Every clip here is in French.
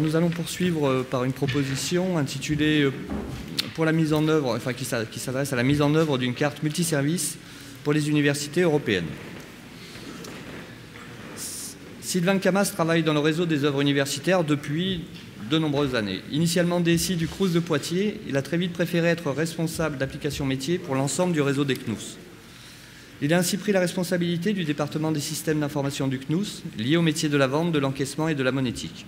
nous allons poursuivre par une proposition intitulée pour la mise en œuvre, enfin qui s'adresse à la mise en œuvre d'une carte multiservice pour les universités européennes. Sylvain Camas travaille dans le réseau des œuvres universitaires depuis de nombreuses années. Initialement DSI du Crous de Poitiers, il a très vite préféré être responsable d'application métier pour l'ensemble du réseau des CNUS. Il a ainsi pris la responsabilité du département des systèmes d'information du CNUS, lié au métier de la vente, de l'encaissement et de la monétique.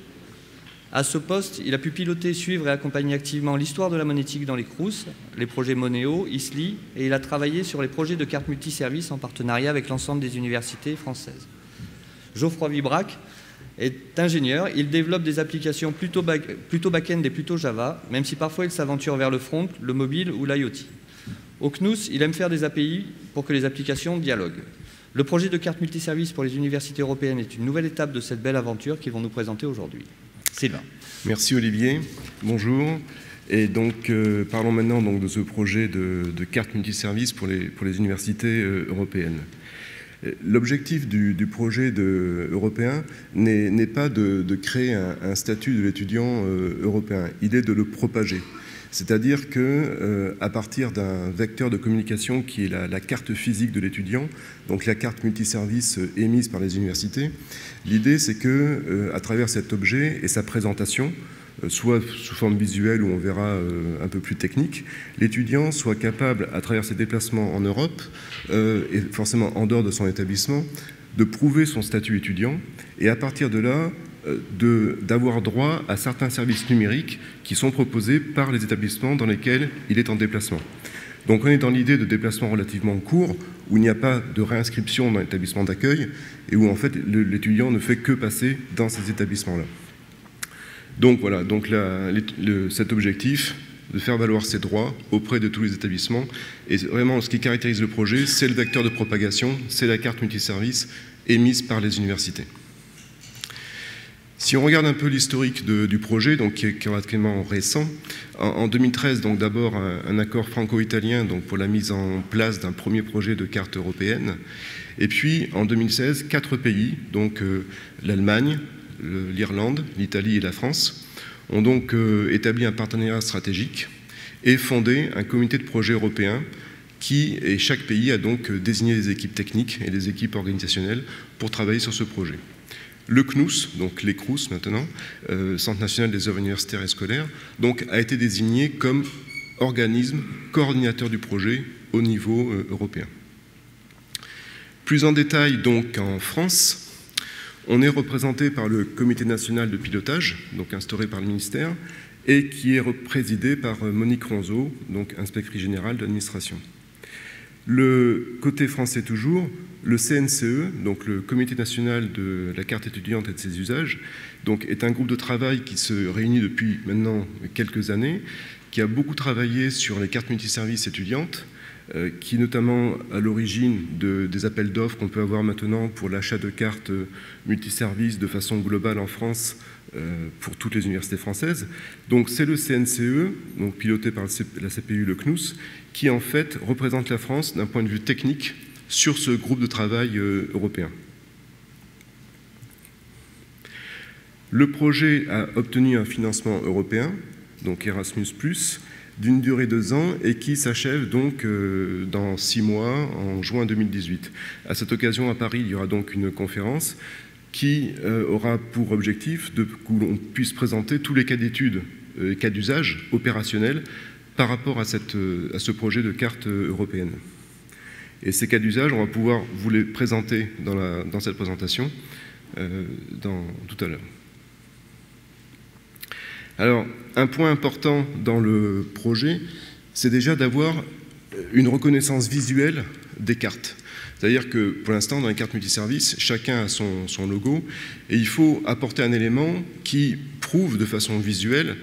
À ce poste, il a pu piloter, suivre et accompagner activement l'histoire de la monétique dans les CRUS, les projets Monéo, ISLI, et il a travaillé sur les projets de cartes multiservices en partenariat avec l'ensemble des universités françaises. Geoffroy Vibrac est ingénieur, il développe des applications plutôt back-end et plutôt Java, même si parfois il s'aventure vers le front, le mobile ou l'IoT. Au CNUS, il aime faire des API pour que les applications dialoguent. Le projet de carte multiservice pour les universités européennes est une nouvelle étape de cette belle aventure qu'ils vont nous présenter aujourd'hui. Sylvain. Merci Olivier, bonjour. Et donc parlons maintenant donc, de ce projet de carte multiservice pour les universités européennes. L'objectif du projet européen n'est pas de créer un statut de l'étudiant européen, il est de le propager. C'est-à-dire qu'à partir d'un vecteur de communication qui est la carte physique de l'étudiant, donc la carte multiservice émise par les universités, l'idée c'est qu'à travers cet objet et sa présentation, soit sous forme visuelle ou on verra un peu plus technique, l'étudiant soit capable, à travers ses déplacements en Europe, et forcément en dehors de son établissement, de prouver son statut étudiant et à partir de là, d'avoir droit à certains services numériques qui sont proposés par les établissements dans lesquels il est en déplacement. Donc on est dans l'idée de déplacement relativement court, où il n'y a pas de réinscription dans l'établissement d'accueil et où en fait l'étudiant ne fait que passer dans ces établissements-là. Donc voilà, donc cet objectif de faire valoir ses droits auprès de tous les établissements, et vraiment ce qui caractérise le projet, c'est le vecteur de propagation, c'est la carte multiservice émise par les universités. Si on regarde un peu l'historique du projet, donc, qui est relativement récent, en 2013, donc d'abord un accord franco-italien pour la mise en place d'un premier projet de carte européenne, et puis en 2016, 4 pays, donc l'Allemagne, l'Irlande, l'Italie et la France, ont donc établi un partenariat stratégique et fondé un comité de projet européen et chaque pays a donc désigné des équipes techniques et des équipes organisationnelles pour travailler sur ce projet. Le CNUS, donc les CRUS maintenant, Centre national des œuvres universitaires et scolaires, donc a été désigné comme organisme coordinateur du projet au niveau européen. Plus en détail, donc en France, on est représenté par le Comité national de pilotage, donc instauré par le ministère, et qui est présidé par Monique Ronzeau, donc inspectrice générale de l'administration. Le côté français toujours, le CNCE, donc le Comité national de la carte étudiante et de ses usages, donc est un groupe de travail qui se réunit depuis maintenant quelques années, qui a beaucoup travaillé sur les cartes multiservices étudiantes, qui est notamment à l'origine des appels d'offres qu'on peut avoir maintenant pour l'achat de cartes multiservices de façon globale en France pour toutes les universités françaises. Donc c'est le CNCE, donc piloté par la CPU, le CNUS, qui en fait représente la France d'un point de vue technique sur ce groupe de travail européen. Le projet a obtenu un financement européen, donc Erasmus+, d'une durée de 2 ans et qui s'achève donc dans 6 mois, en juin 2018. À cette occasion, à Paris, il y aura donc une conférence qui aura pour objectif que l'on puisse présenter tous les cas d'études, cas d'usage opérationnels par rapport à ce projet de carte européenne. Et ces cas d'usage, on va pouvoir vous les présenter dans cette présentation tout à l'heure. Alors, un point important dans le projet, c'est déjà d'avoir une reconnaissance visuelle des cartes. C'est-à-dire que, pour l'instant, dans les cartes multiservices, chacun a son logo, et il faut apporter un élément qui prouve de façon visuelle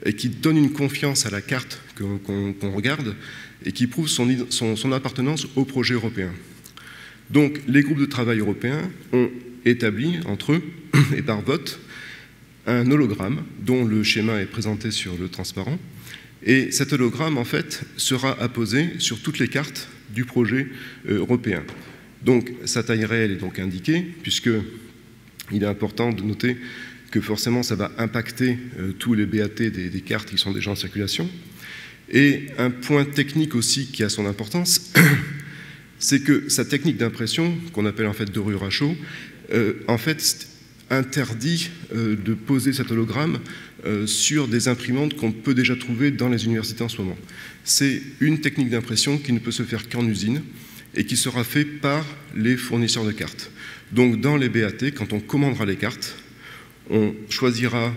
et qui donne une confiance à la carte qu'on regarde, et qui prouve son appartenance au projet européen. Donc, les groupes de travail européens ont établi, entre eux, et par vote, un hologramme dont le schéma est présenté sur le transparent. Et cet hologramme, en fait, sera apposé sur toutes les cartes du projet européen. Donc, sa taille réelle est donc indiquée, puisqu'il est important de noter que forcément ça va impacter tous les BAT des cartes qui sont déjà en circulation. Et un point technique aussi qui a son importance, c'est que sa technique d'impression, qu'on appelle en fait dorure à chaud, en fait interdit de poser cet hologramme sur des imprimantes qu'on peut déjà trouver dans les universités en ce moment. C'est une technique d'impression qui ne peut se faire qu'en usine et qui sera faite par les fournisseurs de cartes. Donc dans les BAT, quand on commandera les cartes, on choisira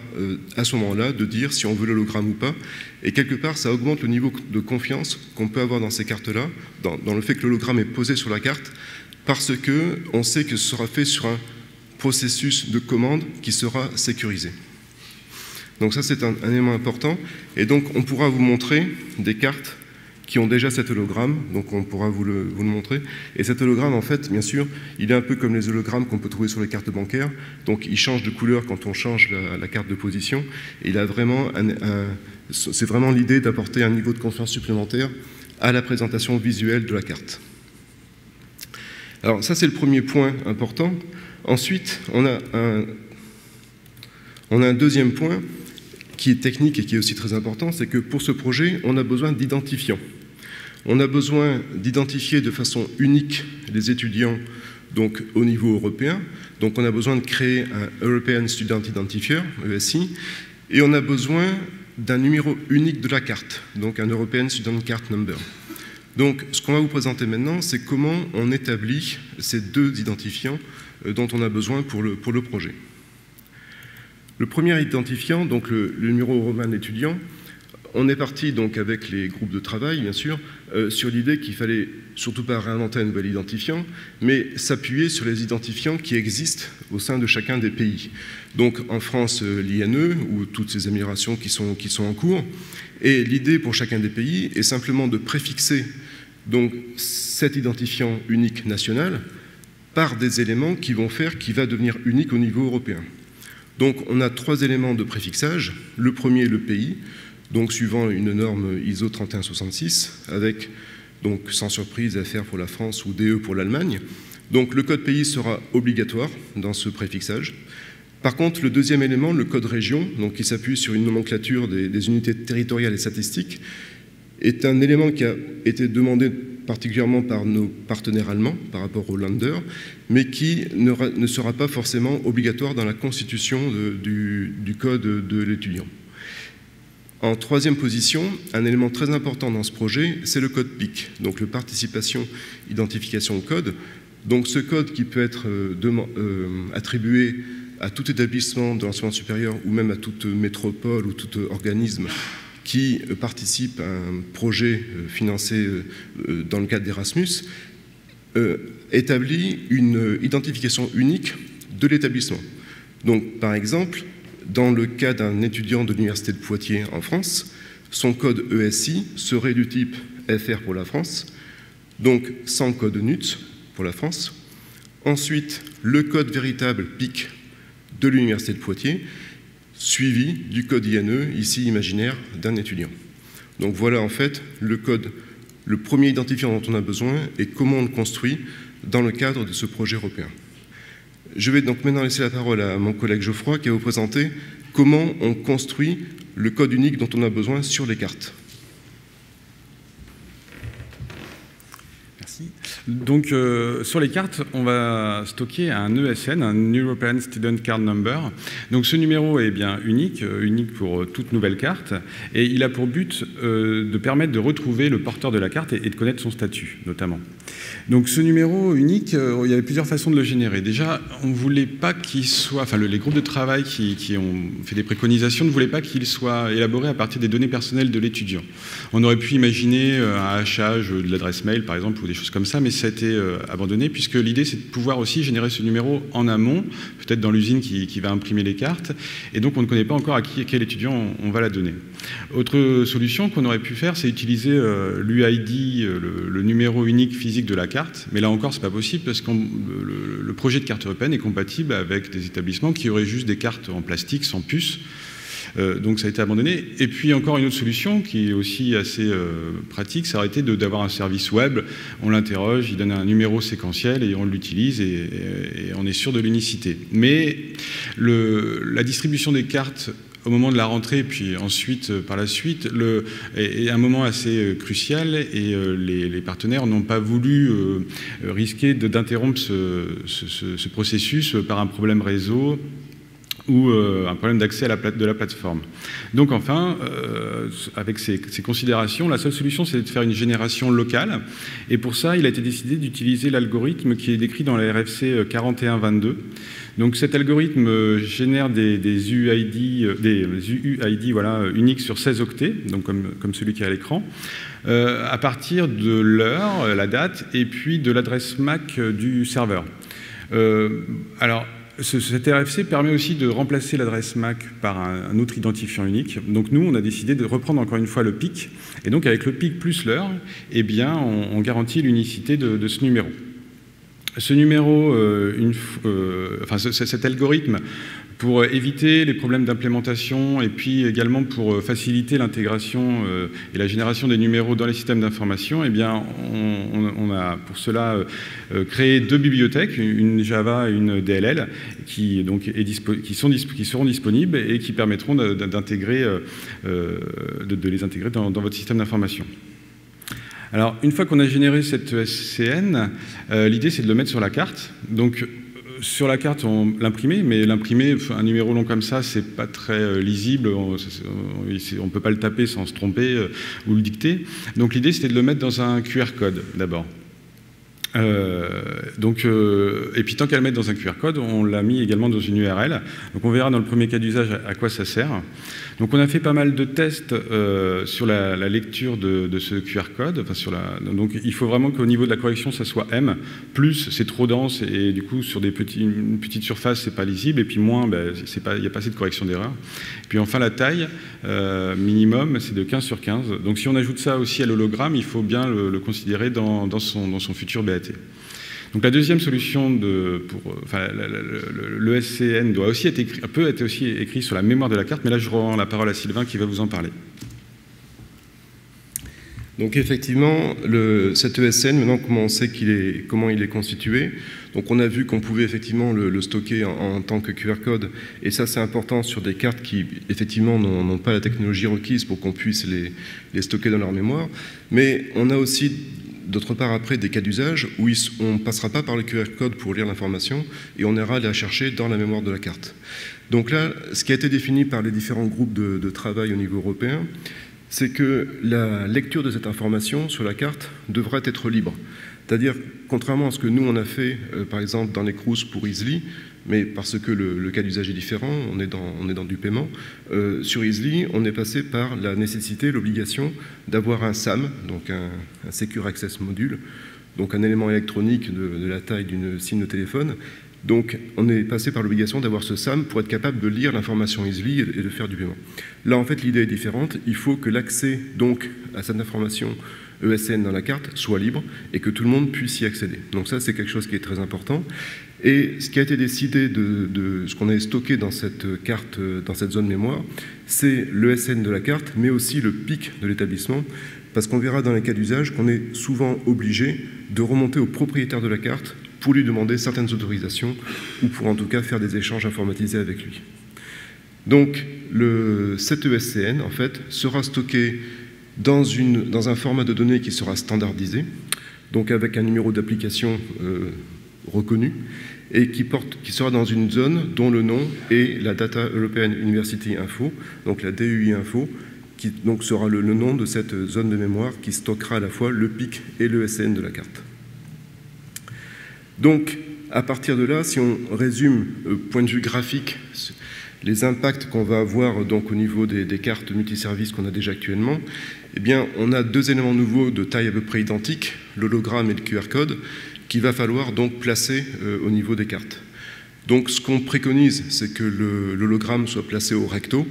à ce moment-là de dire si on veut l'hologramme ou pas. Et quelque part, ça augmente le niveau de confiance qu'on peut avoir dans ces cartes-là, dans le fait que l'hologramme est posé sur la carte, parce qu'on sait que ce sera fait sur un processus de commande qui sera sécurisé. Donc ça, c'est un élément important. Et donc, on pourra vous montrer des cartes qui ont déjà cet hologramme, donc on pourra vous le montrer. Et cet hologramme, en fait, bien sûr, il est un peu comme les hologrammes qu'on peut trouver sur les cartes bancaires, donc il change de couleur quand on change la carte de position, et il a vraiment c'est vraiment l'idée d'apporter un niveau de confiance supplémentaire à la présentation visuelle de la carte. Alors ça, c'est le premier point important. Ensuite, on a un deuxième point qui est technique et qui est aussi très important, c'est que pour ce projet, on a besoin d'identifiants. On a besoin d'identifier de façon unique les étudiants donc, au niveau européen. Donc on a besoin de créer un European Student Identifier, ESI, et on a besoin d'un numéro unique de la carte, donc un European Student Card Number. Donc ce qu'on va vous présenter maintenant, c'est comment on établit ces deux identifiants dont on a besoin pour le projet. Le premier identifiant, donc le numéro européen d'étudiant, on est parti donc avec les groupes de travail, bien sûr, sur l'idée qu'il fallait surtout pas réinventer un nouvel identifiant, mais s'appuyer sur les identifiants qui existent au sein de chacun des pays. Donc en France, l'INE, ou toutes ces améliorations qui sont en cours. Et l'idée pour chacun des pays est simplement de préfixer donc, cet identifiant unique national par des éléments qui vont faire qu'il va devenir unique au niveau européen. Donc on a trois éléments de préfixage. Le premier, le pays, donc suivant une norme ISO 3166, avec, donc sans surprise, FR pour la France ou DE pour l'Allemagne. Donc le code pays sera obligatoire dans ce préfixage. Par contre, le deuxième élément, le code région, donc qui s'appuie sur une nomenclature des unités territoriales et statistiques, est un élément qui a été demandé particulièrement par nos partenaires allemands par rapport au Länder, mais qui ne sera pas forcément obligatoire dans la constitution du code de l'étudiant. En troisième position, un élément très important dans ce projet, c'est le code PIC, donc le participation identification au code. Donc ce code qui peut être attribué à tout établissement de l'enseignement supérieur ou même à toute métropole ou tout organisme qui participe à un projet financé dans le cadre d'Erasmus, établit une identification unique de l'établissement. Donc, par exemple, dans le cas d'un étudiant de l'Université de Poitiers en France, son code ESI serait du type FR pour la France, donc sans code NUTS pour la France. Ensuite, le code véritable PIC de l'Université de Poitiers, suivi du code INE, ici imaginaire, d'un étudiant. Donc voilà en fait le code, le premier identifiant dont on a besoin et comment on le construit dans le cadre de ce projet européen. Je vais donc maintenant laisser la parole à mon collègue Geoffroy qui va vous présenter comment on construit le code unique dont on a besoin sur les cartes. Merci. Donc sur les cartes, on va stocker un ESN, un European Student Card Number. Donc ce numéro est bien unique pour toute nouvelle carte, et il a pour but de permettre de retrouver le porteur de la carte et de connaître son statut, notamment. Donc ce numéro unique, il y avait plusieurs façons de le générer. Déjà, on ne voulait pas qu'il soit, enfin les groupes de travail qui ont fait des préconisations ne voulaient pas qu'il soit élaboré à partir des données personnelles de l'étudiant. On aurait pu imaginer un hachage de l'adresse mail, par exemple, ou des choses comme ça, mais ça a été abandonné, puisque l'idée, c'est de pouvoir aussi générer ce numéro en amont, peut-être dans l'usine qui va imprimer les cartes, et donc on ne connaît pas encore à quel étudiant on va la donner. Autre solution qu'on aurait pu faire, c'est utiliser l'UID, le numéro unique physique de la carte, mais là encore, c'est pas possible, parce que le projet de carte européenne est compatible avec des établissements qui auraient juste des cartes en plastique, sans puce. Donc ça a été abandonné. Et puis encore une autre solution qui est aussi assez pratique, ça aurait été d'avoir un service web. On l'interroge, il donne un numéro séquentiel et on l'utilise et on est sûr de l'unicité. Mais la distribution des cartes au moment de la rentrée, puis ensuite, par la suite, est un moment assez crucial et les partenaires n'ont pas voulu risquer d'interrompre ce processus par un problème réseau ou un problème d'accès de la plateforme. Donc enfin, avec ces considérations, la seule solution, c'est de faire une génération locale. Et pour ça, il a été décidé d'utiliser l'algorithme qui est décrit dans la RFC 4122. Donc cet algorithme génère des UUID voilà, uniques sur 16 octets, donc comme celui qui est à l'écran, à partir de l'heure, la date, et puis de l'adresse MAC du serveur. Alors, cet RFC permet aussi de remplacer l'adresse MAC par un autre identifiant unique. Donc nous, on a décidé de reprendre encore une fois le PIC. Et donc avec le PIC plus l'heure, eh bien, on garantit l'unicité de ce numéro. Ce numéro, cet algorithme, pour éviter les problèmes d'implémentation et puis également pour faciliter l'intégration et la génération des numéros dans les systèmes d'information, eh bien, on a pour cela créé 2 bibliothèques, une Java et une DLL, qui seront disponibles et qui permettront de les intégrer dans votre système d'information. Alors, une fois qu'on a généré cette SCN, l'idée, c'est de le mettre sur la carte. Donc, sur la carte, on l'imprimer, mais l'imprimer, un numéro long comme ça, c'est pas très lisible. On ne peut pas le taper sans se tromper ou le dicter. Donc, l'idée, c'était de le mettre dans un QR code, d'abord. Et puis tant qu'à le mettre dans un QR code, on l'a mis également dans une URL. Donc on verra dans le premier cas d'usage à quoi ça sert. Donc on a fait pas mal de tests sur la lecture de ce QR code. Donc il faut vraiment qu'au niveau de la correction, ça soit M. Plus, c'est trop dense et du coup sur une petite surface, c'est pas lisible. Et puis moins, il n'y a pas assez de correction d'erreur. Puis enfin la taille minimum, c'est de 15 sur 15. Donc si on ajoute ça aussi à l'hologramme, il faut bien le considérer dans son futur BAT. Donc la deuxième solution, le SCN peut être aussi écrit sur la mémoire de la carte, mais là je rends la parole à Sylvain qui va vous en parler. Donc effectivement, cet ESN, maintenant comment on sait comment il est constitué, donc on a vu qu'on pouvait effectivement le stocker en tant que QR code, et ça c'est important sur des cartes qui effectivement n'ont pas la technologie requise pour qu'on puisse les stocker dans leur mémoire, mais on a aussi d'autre part après des cas d'usage où on ne passera pas par le QR code pour lire l'information et on ira la chercher dans la mémoire de la carte. Donc là, ce qui a été défini par les différents groupes de travail au niveau européen, c'est que la lecture de cette information sur la carte devrait être libre. C'est-à-dire, contrairement à ce que nous on a fait, par exemple dans les CRUS pour Easily, mais parce que le cas d'usage est différent, on est dans du paiement, sur Easily, on est passé par la nécessité, l'obligation d'avoir un SAM, donc un Secure Access Module, donc un élément électronique de la taille d'une SIM de téléphone. Donc on est passé par l'obligation d'avoir ce SAM pour être capable de lire l'information Easily et de faire du paiement. Là en fait l'idée est différente, il faut que l'accès donc à cette information ESN dans la carte soit libre et que tout le monde puisse y accéder. Donc ça c'est quelque chose qui est très important. Et ce qui a été décidé de ce qu'on a stocké dans cette carte, dans cette zone mémoire, c'est l'ESN de la carte, mais aussi le PIC de l'établissement, parce qu'on verra dans les cas d'usage qu'on est souvent obligé de remonter au propriétaire de la carte pour lui demander certaines autorisations ou pour en tout cas faire des échanges informatisés avec lui. Donc cet ESCN en fait sera stocké dans un format de données qui sera standardisé, donc avec un numéro d'application reconnu, et qui sera dans une zone dont le nom est la Data European University Info, donc la DUI Info, qui donc sera le nom de cette zone de mémoire qui stockera à la fois le PIC et le SN de la carte. Donc, à partir de là, si on résume, point de vue graphique, les impacts qu'on va avoir donc au niveau des cartes multiservices qu'on a déjà actuellement, eh bien, on a deux éléments nouveaux de taille à peu près identique, l'hologramme et le QR code, qu'il va falloir donc placer au niveau des cartes. Donc, ce qu'on préconise, c'est que l'hologramme soit placé au recto,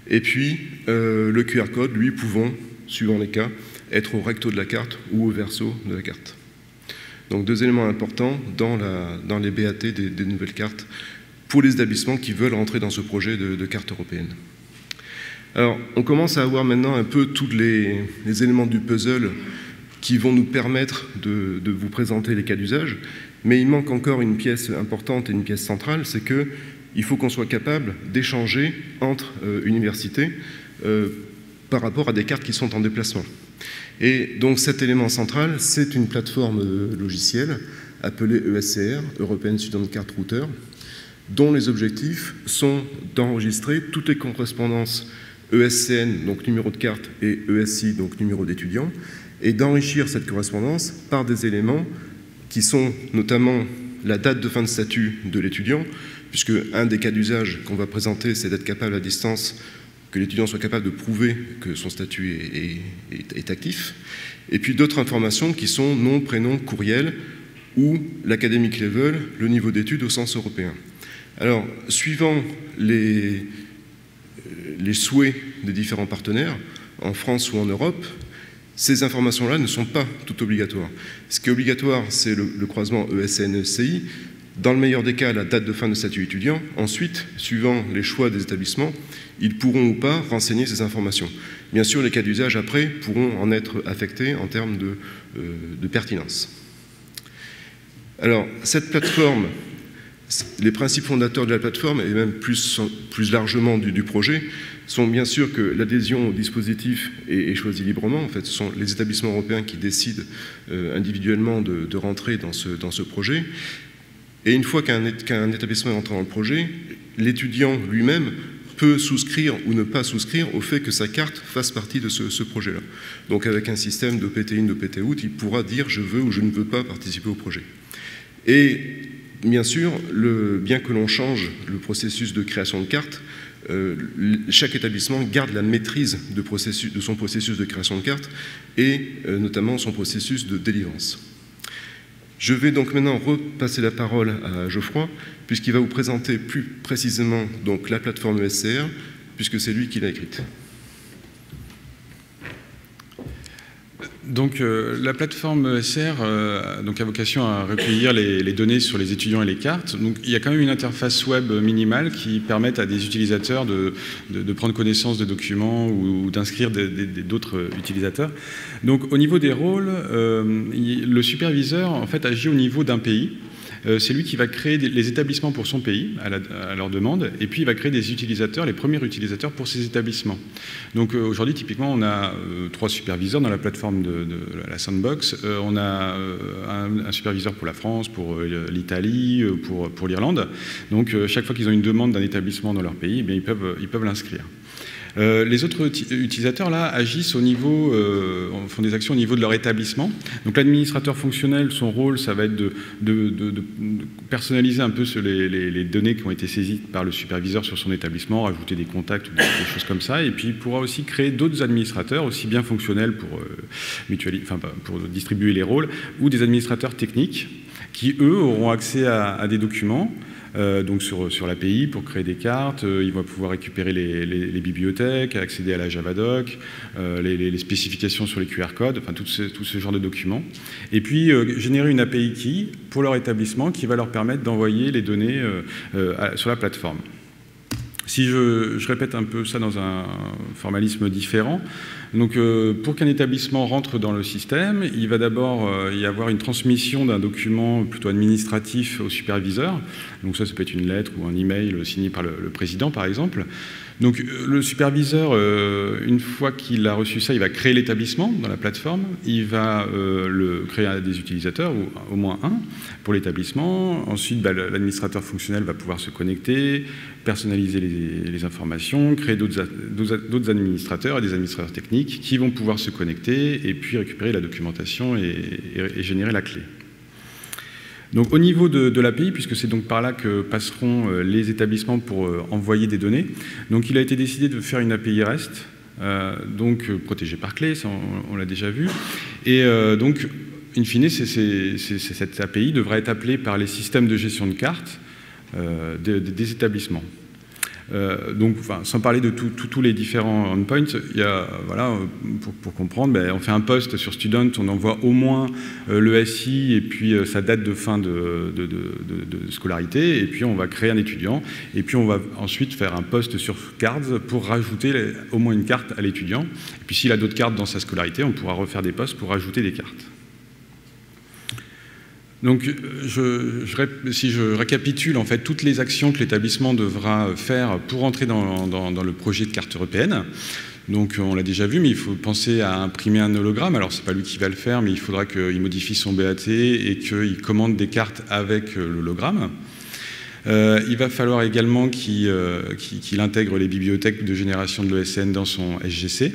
et puis le QR code, lui, pouvant, suivant les cas, être au recto de la carte ou au verso de la carte. Donc, deux éléments importants dans les BAT des nouvelles cartes pour les établissements qui veulent rentrer dans ce projet de carte européenne. Alors, on commence à avoir maintenant un peu tous les éléments du puzzle qui vont nous permettre de vous présenter les cas d'usage, mais il manque encore une pièce importante et une pièce centrale, c'est qu'il faut qu'on soit capable d'échanger entre universités par rapport à des cartes qui sont en déplacement. Et donc cet élément central, c'est une plateforme logicielle appelée ESCR, European Student Card Router, dont les objectifs sont d'enregistrer toutes les correspondances ESCN, donc numéro de carte, et ESI, donc numéro d'étudiant, et d'enrichir cette correspondance par des éléments qui sont notamment la date de fin de statut de l'étudiant, puisque un des cas d'usage qu'on va présenter, c'est d'être capable à distance, que l'étudiant soit capable de prouver que son statut est actif, et puis d'autres informations qui sont nom, prénom, courriel, ou l'academic level, le niveau d'études au sens européen. Alors, suivant les souhaits des différents partenaires, en France ou en Europe, ces informations-là ne sont pas toutes obligatoires. Ce qui est obligatoire, c'est le croisement ESN-ESCI, dans le meilleur des cas, la date de fin de statut étudiant. Ensuite, suivant les choix des établissements, ils pourront ou pas renseigner ces informations. Bien sûr, les cas d'usage, après, pourront en être affectés en termes de pertinence. Alors, cette plateforme, les principes fondateurs de la plateforme, et même plus largement du projet, sont bien sûr que l'adhésion au dispositif est choisie librement. En fait, ce sont les établissements européens qui décident individuellement de rentrer dans ce projet. Et une fois qu'un établissement est entré dans le projet, l'étudiant lui-même peut souscrire ou ne pas souscrire au fait que sa carte fasse partie de ce projet-là. Donc avec un système de PT-in, de PT-out, il pourra dire je veux ou je ne veux pas participer au projet. Et bien sûr, bien que l'on change le processus de création de carte, chaque établissement garde la maîtrise de son processus de création de carte et notamment son processus de délivrance. Je vais donc maintenant repasser la parole à Geoffroy, puisqu'il va vous présenter plus précisément donc, la plateforme ESCR, puisque c'est lui qui l'a écrite. Donc la plateforme ESCR a vocation à recueillir les données sur les étudiants et les cartes. Donc, il y a quand même une interface web minimale qui permet à des utilisateurs de prendre connaissance de documents ou d'inscrire d'autres utilisateurs. Donc au niveau des rôles, le superviseur en fait, agit au niveau d'un pays. C'est lui qui va créer les établissements pour son pays, à leur demande, et puis il va créer des utilisateurs, les premiers utilisateurs pour ces établissements. Donc aujourd'hui, typiquement, on a 3 superviseurs dans la plateforme de la Sandbox. On a un superviseur pour la France, pour l'Italie, pour l'Irlande. Donc chaque fois qu'ils ont une demande d'un établissement dans leur pays, eh bien, ils peuvent l'inscrire. Les autres utilisateurs là agissent au niveau, font des actions au niveau de leur établissement. Donc l'administrateur fonctionnel, son rôle, ça va être de personnaliser un peu les données qui ont été saisies par le superviseur sur son établissement, rajouter des contacts ou des choses comme ça. Et puis il pourra aussi créer d'autres administrateurs, aussi bien fonctionnels pour distribuer les rôles, ou des administrateurs techniques qui, eux, auront accès à des documents. Donc sur l'API pour créer des cartes, il va pouvoir récupérer les bibliothèques, accéder à la Javadoc, les spécifications sur les QR codes, enfin tout ce genre de documents. Et puis générer une API key pour leur établissement qui va leur permettre d'envoyer les données sur la plateforme. Si je répète un peu ça dans un formalisme différent, donc pour qu'un établissement rentre dans le système, il va d'abord y avoir une transmission d'un document plutôt administratif au superviseur. Donc ça peut être une lettre ou un email signé par le président, par exemple. Donc le superviseur, une fois qu'il a reçu ça, il va créer l'établissement dans la plateforme. Il va créer des utilisateurs, ou au moins un, pour l'établissement. Ensuite, l'administrateur fonctionnel va pouvoir se connecter, personnaliser les informations, créer d'autres administrateurs et des administrateurs techniques qui vont pouvoir se connecter et puis récupérer la documentation et générer la clé. Donc au niveau de l'API, puisque c'est donc par là que passeront les établissements pour envoyer des données, donc il a été décidé de faire une API REST, donc protégée par clé, ça on l'a déjà vu, et donc in fine cette API devra être appelée par les systèmes de gestion de cartes des établissements. Donc, enfin, sans parler de tous les différents endpoints, il y a, voilà, pour comprendre, ben, on fait un post sur Student, on envoie au moins le SI et puis sa date de fin de scolarité, et puis on va créer un étudiant, et puis on va ensuite faire un post sur Cards pour rajouter au moins une carte à l'étudiant. Et puis s'il a d'autres cartes dans sa scolarité, on pourra refaire des posts pour rajouter des cartes. Donc, si je récapitule en fait toutes les actions que l'établissement devra faire pour entrer dans le projet de carte européenne. Donc, on l'a déjà vu, mais il faut penser à imprimer un hologramme. Alors, c'est pas lui qui va le faire, mais il faudra qu'il modifie son BAT et qu'il commande des cartes avec l'hologramme. Il va falloir également qu'il intègre les bibliothèques de génération de l'ESN dans son SGC.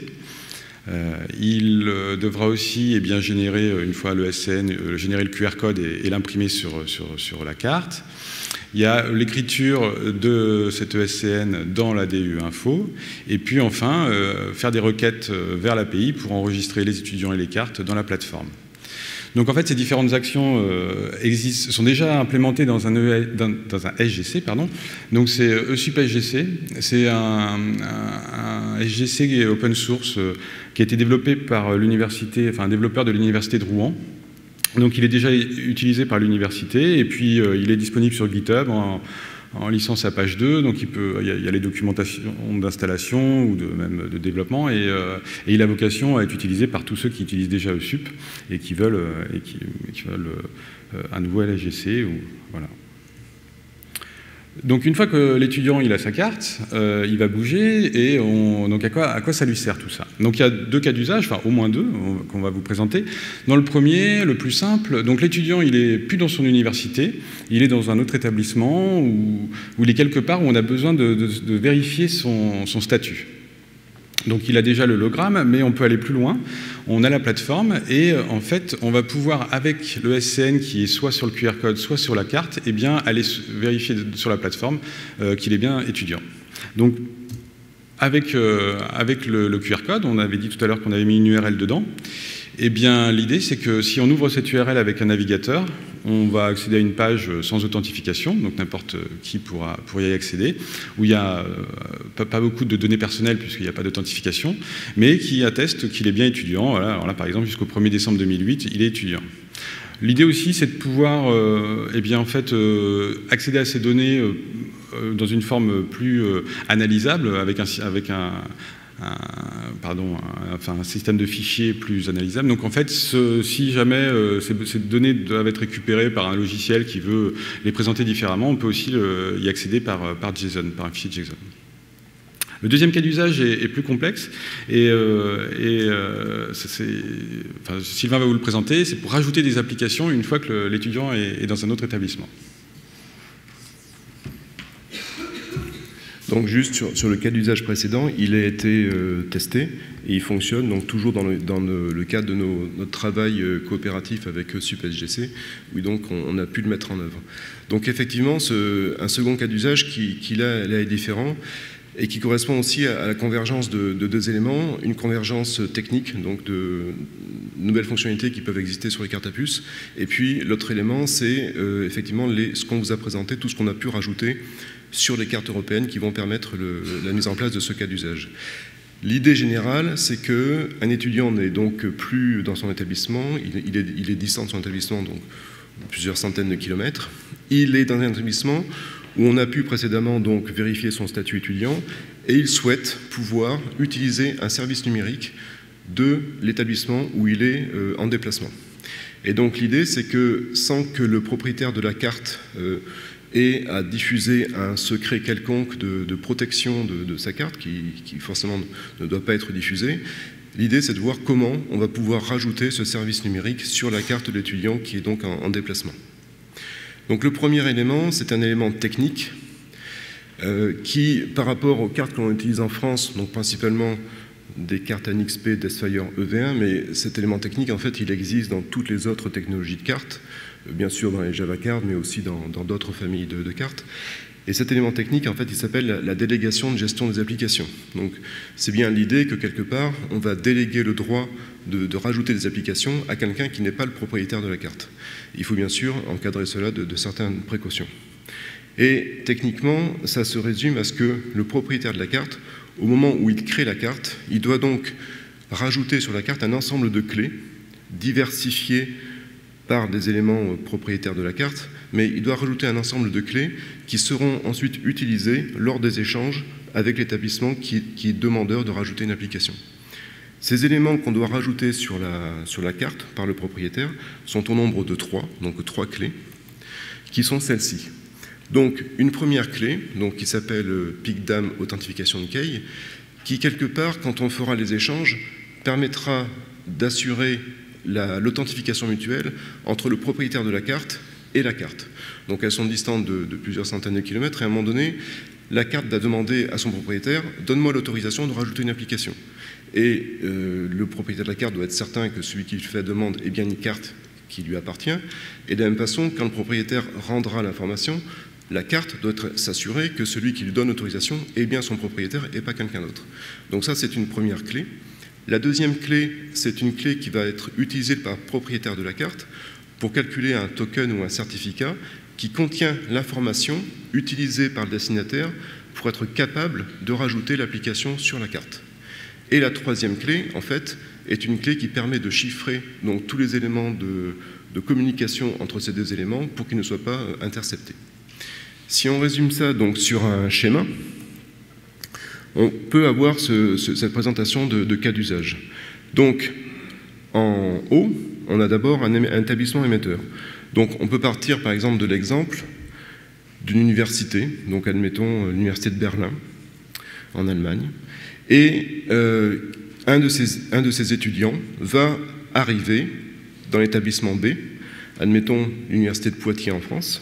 Il devra aussi générer, une fois l'ESN, générer le QR code et l'imprimer sur la carte. Il y a l'écriture de cette ESCN dans la DU Info. Et puis enfin, faire des requêtes vers l'API pour enregistrer les étudiants et les cartes dans la plateforme. Donc en fait, ces différentes actions sont déjà implémentées dans un SGC. Donc c'est ESUP SGC. C'est un SGC open source qui a été développé par l'université, enfin un développeur de l'université de Rouen. Donc il est déjà utilisé par l'université et puis il est disponible sur GitHub en licence à page 2, donc il y a les documentations d'installation ou même de développement, et il a vocation à être utilisé par tous ceux qui utilisent déjà ESUP et qui veulent, un nouveau LSGC. Voilà. Donc une fois que l'étudiant il a sa carte, il va bouger, et donc à quoi ça lui sert tout ça? Donc il y a deux cas d'usage, enfin au moins deux qu'on va vous présenter. Dans le premier, le plus simple, donc l'étudiant il est plus dans son université, il est dans un autre établissement où il est quelque part où on a besoin de vérifier son statut. Donc il a déjà l'hologramme, mais on peut aller plus loin. On a la plateforme et en fait, on va pouvoir, avec le SCN qui est soit sur le QR code, soit sur la carte, eh bien, aller vérifier sur la plateforme qu'il est bien étudiant. Donc avec le QR code, on avait dit tout à l'heure qu'on avait mis une URL dedans. Eh bien, l'idée, c'est que si on ouvre cette URL avec un navigateur, on va accéder à une page sans authentification, donc n'importe qui pourra y accéder, où il n'y a pas beaucoup de données personnelles puisqu'il n'y a pas d'authentification, mais qui atteste qu'il est bien étudiant. Voilà. Alors là, par exemple, jusqu'au 1er décembre 2008, il est étudiant. L'idée aussi, c'est de pouvoir accéder à ces données dans une forme plus analysable, avec un système de fichiers plus analysable. Donc en fait, si jamais ces données doivent être récupérées par un logiciel qui veut les présenter différemment, on peut aussi y accéder par JSON, par un fichier JSON. Le deuxième cas d'usage est plus complexe, et Sylvain va vous le présenter, c'est pour rajouter des applications une fois que l'étudiant est dans un autre établissement. Donc juste sur le cas d'usage précédent, il a été testé et il fonctionne donc toujours dans le cadre de notre travail coopératif avec ESUP SGC, où donc on a pu le mettre en œuvre. Donc effectivement, un second cas d'usage qui là est différent et qui correspond aussi à la convergence de deux éléments, une convergence technique, donc de nouvelles fonctionnalités qui peuvent exister sur les cartes à puce, et puis l'autre élément, c'est effectivement ce qu'on vous a présenté, tout ce qu'on a pu rajouter sur les cartes européennes qui vont permettre la mise en place de ce cas d'usage. L'idée générale, c'est qu'un étudiant n'est donc plus dans son établissement, il est distant de son établissement, donc plusieurs centaines de kilomètres. Il est dans un établissement où on a pu précédemment donc vérifier son statut étudiant, et il souhaite pouvoir utiliser un service numérique de l'établissement où il est en déplacement. Et donc l'idée, c'est que sans que le propriétaire de la carte et à diffuser un secret quelconque de protection de sa carte, qui forcément ne doit pas être diffusé. L'idée, c'est de voir comment on va pouvoir rajouter ce service numérique sur la carte de l'étudiant qui est donc en déplacement. Donc le premier élément, c'est un élément technique qui, par rapport aux cartes qu'on utilise en France, donc principalement des cartes NXP, Desfire EV1, mais cet élément technique, en fait, il existe dans toutes les autres technologies de cartes, bien sûr dans les Java cards, mais aussi dans d'autres familles de cartes. Et cet élément technique, en fait, il s'appelle la délégation de gestion des applications. Donc, c'est bien l'idée que, quelque part, on va déléguer le droit de rajouter des applications à quelqu'un qui n'est pas le propriétaire de la carte. Il faut bien sûr encadrer cela de certaines précautions. Et techniquement, ça se résume à ce que le propriétaire de la carte, au moment où il crée la carte, il doit donc rajouter sur la carte un ensemble de clés diversifiées par des éléments propriétaires de la carte, mais il doit rajouter un ensemble de clés qui seront ensuite utilisées lors des échanges avec l'établissement qui est demandeur de rajouter une application. Ces éléments qu'on doit rajouter sur la carte par le propriétaire sont au nombre de 3, donc 3 clés, qui sont celles-ci. Donc une première clé, donc, qui s'appelle PICDAM Authentification Key, qui quelque part, quand on fera les échanges, permettra d'assurer l'authentification mutuelle entre le propriétaire de la carte et la carte. Donc elles sont distantes de plusieurs centaines de kilomètres, et à un moment donné, la carte va demander à son propriétaire « donne-moi l'autorisation de rajouter une application ». Et le propriétaire de la carte doit être certain que celui qui lui fait la demande est bien une carte qui lui appartient. Et de la même façon, quand le propriétaire rendra l'information, la carte doit s'assurer que celui qui lui donne l'autorisation est bien son propriétaire et pas quelqu'un d'autre. Donc ça, c'est une première clé. La deuxième clé, c'est une clé qui va être utilisée par le propriétaire de la carte pour calculer un token ou un certificat qui contient l'information utilisée par le destinataire pour être capable de rajouter l'application sur la carte. Et la troisième clé, en fait, est une clé qui permet de chiffrer donc, tous les éléments de communication entre ces deux éléments pour qu'ils ne soient pas interceptés. Si on résume ça donc, sur un schéma, on peut avoir cette présentation de cas d'usage. Donc, en haut, on a d'abord un établissement émetteur. Donc, on peut partir, par exemple, de l'exemple d'une université, donc admettons l'université de Berlin, en Allemagne, et un de ces étudiants va arriver dans l'établissement B, admettons l'université de Poitiers en France,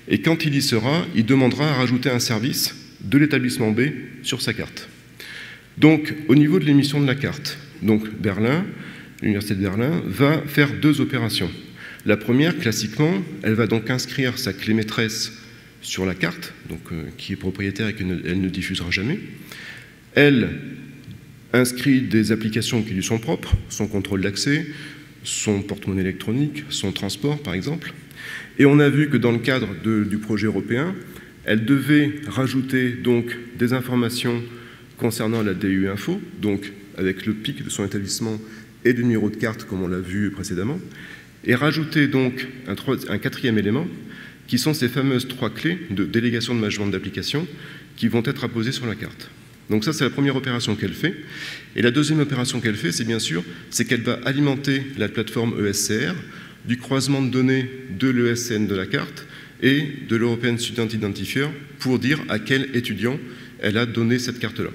et quand il y sera, il demandera à rajouter un service de l'établissement B sur sa carte. Donc, au niveau de l'émission de la carte, donc Berlin, l'université de Berlin, va faire 2 opérations. La première, classiquement, elle va donc inscrire sa clé maîtresse sur la carte, donc, qui est propriétaire et qu'elle ne diffusera jamais. Elle inscrit des applications qui lui sont propres, son contrôle d'accès, son porte-monnaie électronique, son transport, par exemple. Et on a vu que dans le cadre du projet européen, elle devait rajouter donc des informations concernant la DU Info, donc avec le PIC de son établissement et le numéro de carte, comme on l'a vu précédemment, et rajouter donc un 4e élément, qui sont ces fameuses 3 clés de délégation de management d'application qui vont être apposées sur la carte. Donc ça, c'est la première opération qu'elle fait. Et la deuxième opération qu'elle fait, c'est bien sûr, c'est qu'elle va alimenter la plateforme ESCR du croisement de données de l'ESN de la carte et de l'European Student Identifier pour dire à quel étudiant elle a donné cette carte-là.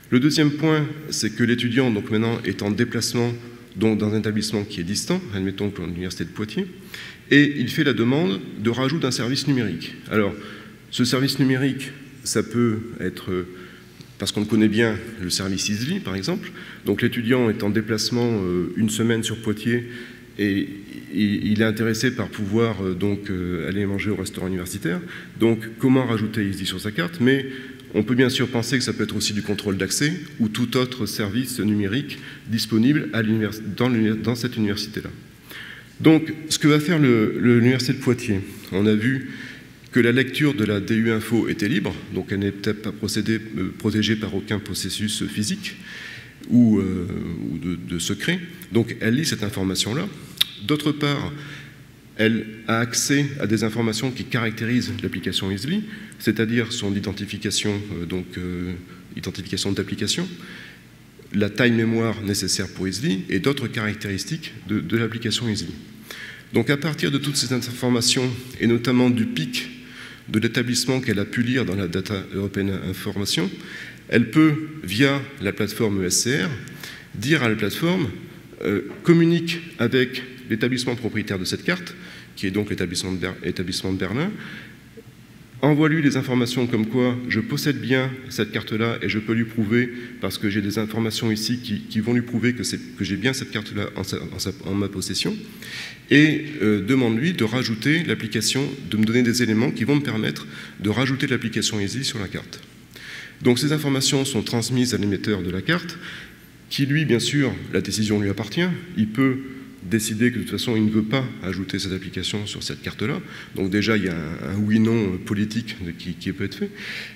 Le deuxième point, c'est que l'étudiant, donc maintenant, est en déplacement donc dans un établissement qui est distant, admettons que l'université de Poitiers, et il fait la demande de rajout d'un service numérique. Alors, ce service numérique, ça peut être, parce qu'on connaît bien, le service Easly, par exemple. Donc l'étudiant est en déplacement une semaine sur Poitiers et il est intéressé par pouvoir aller manger au restaurant universitaire. Donc comment rajouter Easly sur sa carte? Mais on peut bien sûr penser que ça peut être aussi du contrôle d'accès ou tout autre service numérique disponible dans cette université-là. Donc, ce que va faire l'université de Poitiers, on a vu que la lecture de la DU Info était libre, donc elle n'est peut-être pas protégée par aucun processus physique ou de secret. Donc, elle lit cette information-là. D'autre part, elle a accès à des informations qui caractérisent l'application Easly, c'est-à-dire son identification, identification d'application, la taille mémoire nécessaire pour Easly et d'autres caractéristiques de l'application Easly. Donc à partir de toutes ces informations, et notamment du PIC de l'établissement qu'elle a pu lire dans la Data European Information, elle peut, via la plateforme ESCR, dire à la plateforme communique avec l'établissement propriétaire de cette carte, qui est donc l'établissement de Berlin, envoie-lui des informations comme quoi je possède bien cette carte-là et je peux lui prouver, parce que j'ai des informations ici qui vont lui prouver que j'ai bien cette carte-là en ma possession, et demande-lui de rajouter l'application, de me donner des éléments qui vont me permettre de rajouter l'application Easly sur la carte. Donc ces informations sont transmises à l'émetteur de la carte, qui lui, bien sûr, la décision lui appartient, il peut décidé que de toute façon, il ne veut pas ajouter cette application sur cette carte-là. Donc déjà, il y a un oui-non politique qui peut être fait.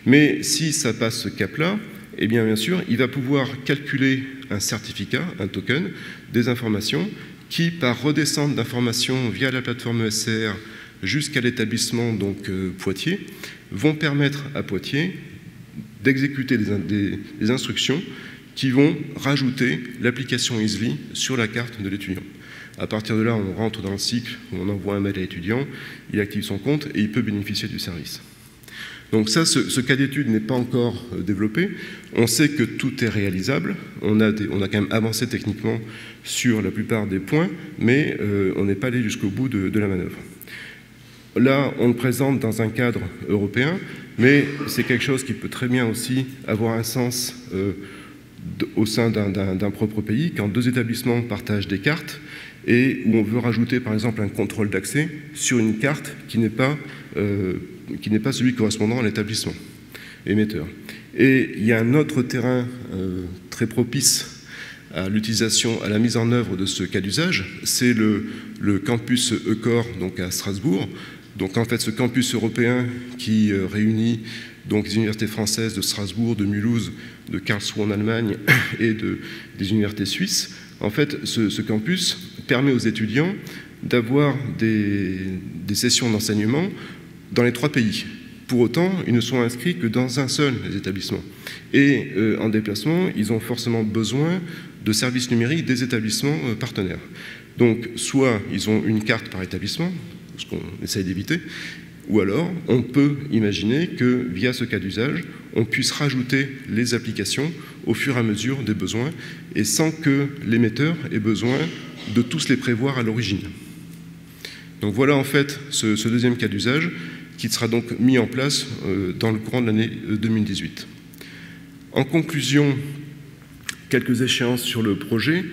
Mais si ça passe ce cap-là, eh bien sûr, il va pouvoir calculer un certificat, un token, des informations qui, par redescente d'informations via la plateforme ESCR jusqu'à l'établissement donc Poitiers, vont permettre à Poitiers d'exécuter des instructions qui vont rajouter l'application Easly sur la carte de l'étudiant. À partir de là, on rentre dans le cycle où on envoie un mail à l'étudiant, il active son compte et il peut bénéficier du service. Donc ça, ce cas d'étude n'est pas encore développé. On sait que tout est réalisable. On a quand même avancé techniquement sur la plupart des points, mais on n'est pas allé jusqu'au bout de la manœuvre. Là, on le présente dans un cadre européen, mais c'est quelque chose qui peut très bien aussi avoir un sens au sein d'un propre pays, quand deux établissements partagent des cartes et où on veut rajouter par exemple un contrôle d'accès sur une carte qui n'est pas celui correspondant à l'établissement émetteur. Et il y a un autre terrain très propice à l'utilisation, à la mise en œuvre de ce cas d'usage, c'est le campus ECOR donc à Strasbourg. Donc en fait ce campus européen qui réunit donc les universités françaises de Strasbourg, de Mulhouse, de Karlsruhe en Allemagne et des universités suisses, en fait ce campus permet aux étudiants d'avoir des sessions d'enseignement dans les 3 pays. Pour autant, ils ne sont inscrits que dans un seul des établissements. Et en déplacement, ils ont forcément besoin de services numériques des établissements partenaires. Donc, soit ils ont une carte par établissement, ce qu'on essaye d'éviter, ou alors on peut imaginer que, via ce cas d'usage, on puisse rajouter les applications au fur et à mesure des besoins, et sans que l'émetteur ait besoin de tous les prévoir à l'origine. Donc voilà en fait ce deuxième cas d'usage qui sera donc mis en place dans le courant de l'année 2018. En conclusion, quelques échéances sur le projet.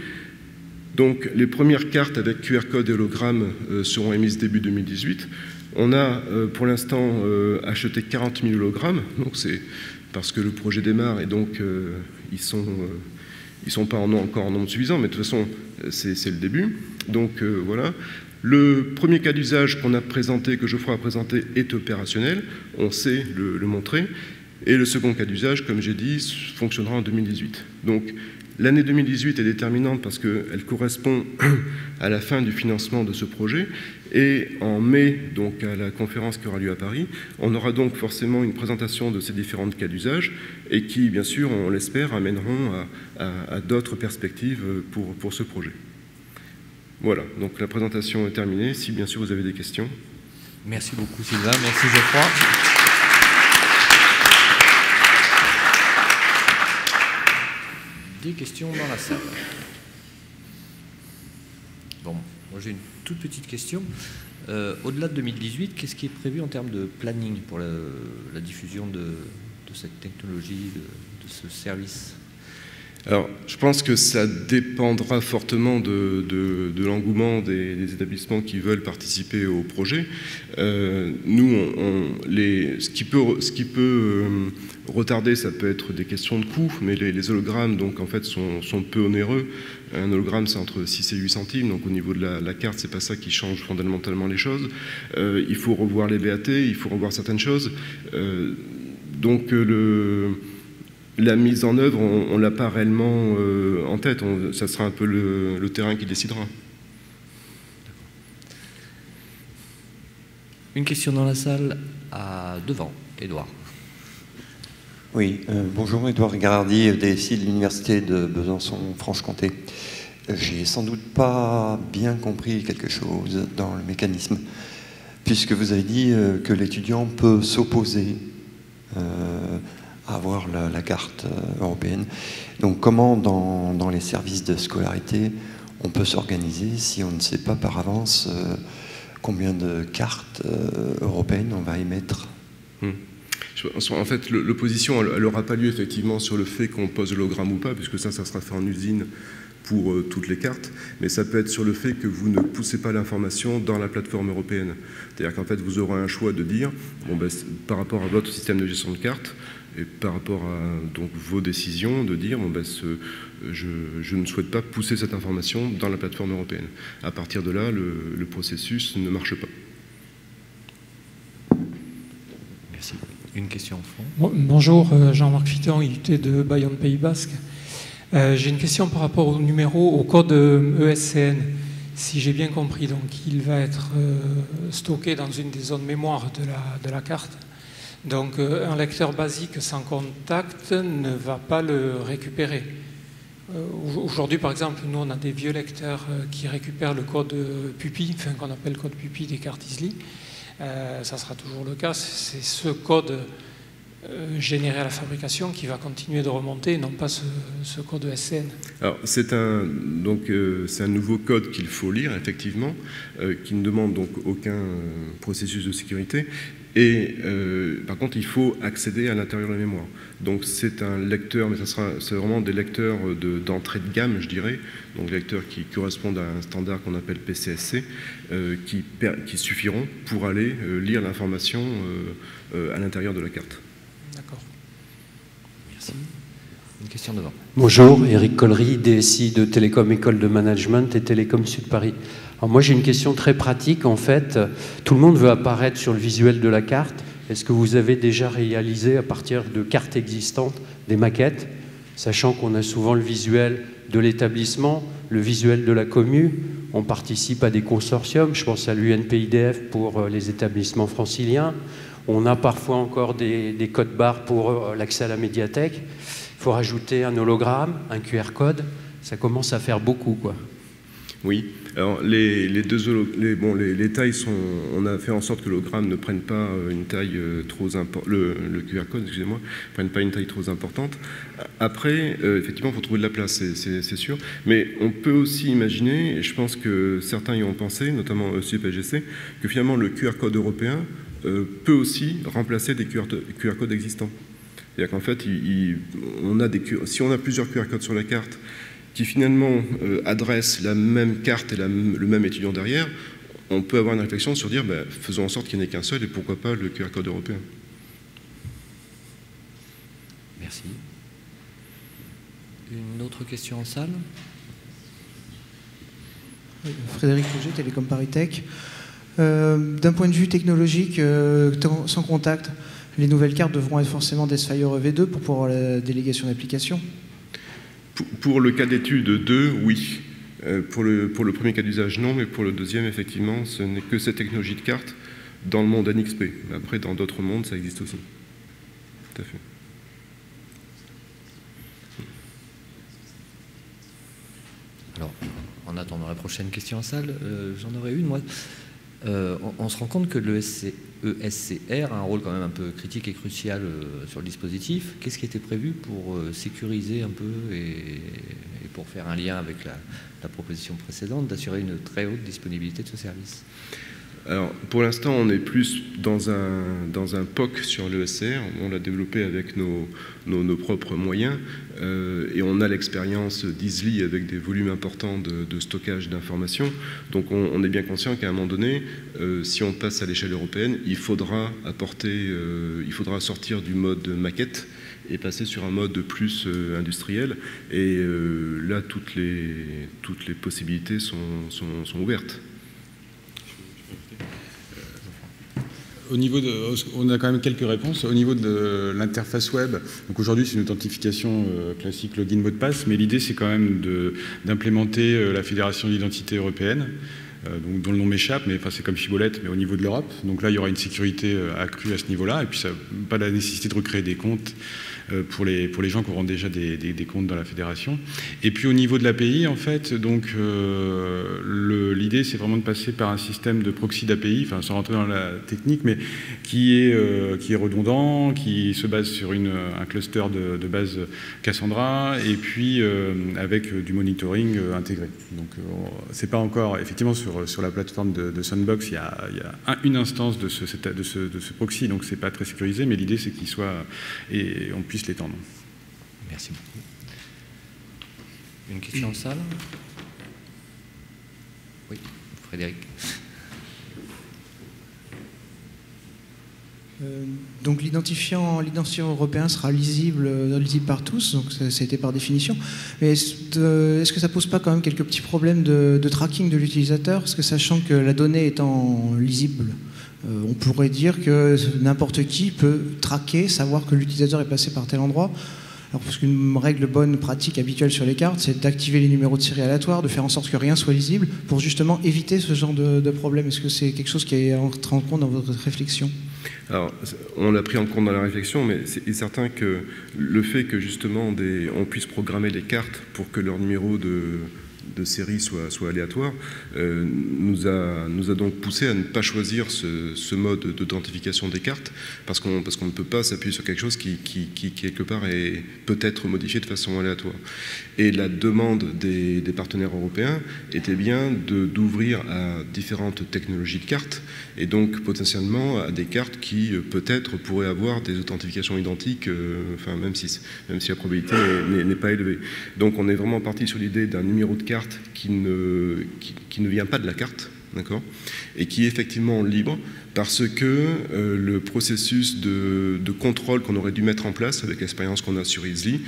Donc les premières cartes avec QR code et hologramme seront émises début 2018. On a pour l'instant acheté 40 000 hologrammes, donc c'est parce que le projet démarre et donc ils sont pas encore en nombre suffisant, mais de toute façon c'est le début. Donc voilà. Le premier cas d'usage qu'on a présenté, que Geoffroy a présenté, est opérationnel, on sait le montrer, et le second cas d'usage, comme j'ai dit, fonctionnera en 2018. Donc l'année 2018 est déterminante parce qu'elle correspond à la fin du financement de ce projet, et en mai, donc à la conférence qui aura lieu à Paris, on aura donc forcément une présentation de ces différents cas d'usage, et qui, bien sûr, on l'espère, amèneront à d'autres perspectives pour ce projet. Voilà, donc la présentation est terminée. Si bien sûr vous avez des questions. Merci beaucoup Sylvain, merci Geoffroy. Des questions dans la salle. Bon, moi j'ai une toute petite question. Au-delà de 2018, qu'est-ce qui est prévu en termes de planning pour la diffusion de cette technologie, de ce service ? Alors, je pense que ça dépendra fortement de l'engouement des établissements qui veulent participer au projet. Nous, ce qui peut retarder, ça peut être des questions de coût, mais les hologrammes, donc, en fait, sont peu onéreux. Un hologramme, c'est entre 6 et 8 centimes, donc au niveau de la carte, c'est pas ça qui change fondamentalement les choses. Il faut revoir les BAT, il faut revoir certaines choses. Donc, la mise en œuvre, on ne l'a pas réellement en tête. Ça sera un peu le terrain qui décidera. Une question dans la salle, devant. Édouard. Oui, bonjour, Édouard Garardi, DSI de l'Université de Besançon-Franche-Comté. J'ai sans doute pas bien compris quelque chose dans le mécanisme, puisque vous avez dit que l'étudiant peut s'opposer à avoir la carte européenne. Donc comment dans les services de scolarité on peut s'organiser si on ne sait pas par avance combien de cartes européennes on va émettre? En fait, l'opposition, elle n'aura pas lieu effectivement sur le fait qu'on pose l'hologramme ou pas, puisque ça sera fait en usine pour toutes les cartes, mais ça peut être sur le fait que vous ne poussez pas l'information dans la plateforme européenne. C'est-à-dire qu'en fait, vous aurez un choix de dire, bon, ben, par rapport à votre système de gestion de cartes, Et par rapport à donc, vos décisions, de dire, bon, ben, je ne souhaite pas pousser cette information dans la plateforme européenne. À partir de là, le processus ne marche pas. Merci. Une question au fond. Bonjour, Jean-Marc Fiton, IUT de Bayonne Pays Basque. J'ai une question par rapport au numéro, au code ESCN. Si j'ai bien compris, donc il va être stocké dans une des zones mémoire de la carte. Donc un lecteur basique sans contact ne va pas le récupérer. Aujourd'hui, par exemple, nous on a des vieux lecteurs qui récupèrent le code PUPI, enfin qu'on appelle code PUPI des cartes ISLI. Ça sera toujours le cas. C'est ce code généré à la fabrication qui va continuer de remonter, non pas ce code ESCN. Alors c'est un nouveau code qu'il faut lire effectivement, qui ne demande donc aucun processus de sécurité. Et par contre, il faut accéder à l'intérieur de la mémoire. Donc c'est un lecteur, mais c'est vraiment des lecteurs d'entrée de gamme, je dirais. Donc des lecteurs qui correspondent à un standard qu'on appelle PCSC, qui suffiront pour aller lire l'information à l'intérieur de la carte. D'accord. Merci. Une question devant. Bonjour, Éric Collery, DSI de Télécom École de Management et Télécom Sud Paris. Alors moi j'ai une question très pratique en fait. Tout le monde veut apparaître sur le visuel de la carte. Est-ce que vous avez déjà réalisé à partir de cartes existantes des maquettes, sachant qu'on a souvent le visuel de l'établissement, le visuel de la commu, on participe à des consortiums, je pense à l'UNPIDF pour les établissements franciliens, on a parfois encore des codes barres pour l'accès à la médiathèque, il faut rajouter un hologramme, un QR code, ça commence à faire beaucoup quoi. Oui, alors les tailles sont, on a fait en sorte que l'hologramme ne prenne pas une taille trop importante, le QR code, excusez-moi, ne prenne pas une taille trop importante. Après, effectivement, il faut trouver de la place, c'est sûr, mais on peut aussi imaginer, et je pense que certains y ont pensé, notamment SUPGC, que finalement le QR code européen peut aussi remplacer des QR codes existants. C'est-à-dire qu'en fait, si on a plusieurs QR codes sur la carte, qui finalement adresse la même carte et le même étudiant derrière, on peut avoir une réflexion sur dire faisons en sorte qu'il n'y en ait qu'un seul et pourquoi pas le QR code européen. Merci. Une autre question en salle? Frédéric Auger, Télécom Paris Tech. D'un point de vue technologique, sans contact, les nouvelles cartes devront être forcément des Sphere V2 pour pouvoir la délégation d'application? Pour le cas d'étude 2, oui. Pour le premier cas d'usage, non, mais pour le deuxième, effectivement, ce n'est que cette technologie de carte dans le monde NXP. Après, dans d'autres mondes, ça existe aussi. Tout à fait. Alors, en attendant la prochaine question en salle, j'en aurais une, moi. On se rend compte que le ESCR a un rôle quand même un peu critique et crucial sur le dispositif. Qu'est-ce qui était prévu pour sécuriser un peu et pour faire un lien avec la proposition précédente, d'assurer une très haute disponibilité de ce service? Alors, pour l'instant, on est plus dans un POC sur l'ESCR. On l'a développé avec nos propres moyens et on a l'expérience d'ISLI avec des volumes importants de stockage d'informations. Donc, on est bien conscient qu'à un moment donné, si on passe à l'échelle européenne, il faudra sortir du mode maquette et passer sur un mode plus industriel. Et là, toutes les possibilités sont ouvertes. On a quand même quelques réponses. Au niveau de l'interface web, donc aujourd'hui c'est une authentification classique login mot de passe, mais l'idée c'est quand même d'implémenter la Fédération d'identité européenne, donc, dont le nom m'échappe, mais enfin, c'est comme Chibolette, mais au niveau de l'Europe. Donc là il y aura une sécurité accrue à ce niveau-là, et puis ça, pas la nécessité de recréer des comptes pour les gens qui auront déjà des comptes dans la fédération. Et puis au niveau de l'API, en fait, donc l'idée c'est vraiment de passer par un système de proxy d'API, enfin sans rentrer dans la technique, mais qui est redondant, qui se base sur un cluster de base Cassandra, et puis avec du monitoring intégré. Donc c'est pas encore, effectivement sur la plateforme de Sandbox, il y a une instance de ce proxy, donc c'est pas très sécurisé, mais l'idée c'est qu'il soit, et on puisse l'étendre. Merci beaucoup. Une question en salle? Oui, Frédéric. Donc l'identifiant européen sera lisible par tous, donc ça a été par définition. Mais est-ce que ça pose pas quand même quelques petits problèmes de tracking de l'utilisateur? Parce que sachant que la donnée étant lisible, on pourrait dire que n'importe qui peut traquer, savoir que l'utilisateur est passé par tel endroit. Alors, parce qu'une règle bonne pratique habituelle sur les cartes, c'est d'activer les numéros de série aléatoires, de faire en sorte que rien soit lisible, pour justement éviter ce genre de problème. Est-ce que c'est quelque chose qui est entré en compte dans votre réflexion? Alors, on l'a pris en compte dans la réflexion, mais c'est certain que le fait que justement on puisse programmer les cartes pour que leur numéro de série soit aléatoire, nous a donc poussé à ne pas choisir ce mode d'authentification des cartes, parce qu'on ne peut pas s'appuyer sur quelque chose qui quelque part est peut-être modifié de façon aléatoire. Et la demande des partenaires européens était bien d'ouvrir à différentes technologies de cartes, et donc potentiellement à des cartes qui peut-être pourraient avoir des authentifications identiques, enfin, même si la probabilité n'est pas élevée. Donc on est vraiment parti sur l'idée d'un numéro de carte qui ne vient pas de la carte, d'accord, et qui est effectivement libre, parce que le processus de contrôle qu'on aurait dû mettre en place avec l'expérience qu'on a sur Easily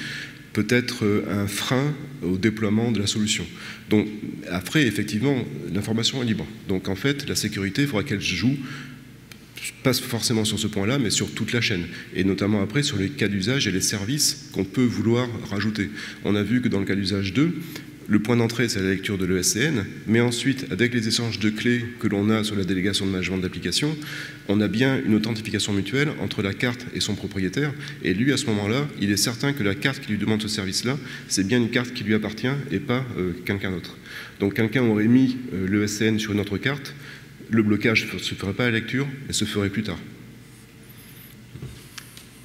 peut être un frein au déploiement de la solution. Donc après, effectivement, l'information est libre. Donc en fait, la sécurité, il faudra qu'elle joue, pas forcément sur ce point-là, mais sur toute la chaîne, et notamment après sur les cas d'usage et les services qu'on peut vouloir rajouter. On a vu que dans le cas d'usage 2, le point d'entrée, c'est la lecture de l'ESCN, mais ensuite, avec les échanges de clés que l'on a sur la délégation de management d'application, on a bien une authentification mutuelle entre la carte et son propriétaire, et lui, à ce moment-là, il est certain que la carte qui lui demande ce service-là, c'est bien une carte qui lui appartient et pas quelqu'un d'autre. Donc quelqu'un aurait mis l'ESCN sur une autre carte, le blocage ne se ferait pas à la lecture, mais se ferait plus tard.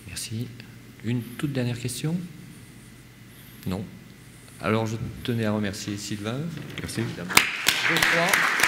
Merci. Une toute dernière question? Non. Alors, je tenais à remercier Sylvain. Merci. Je crois.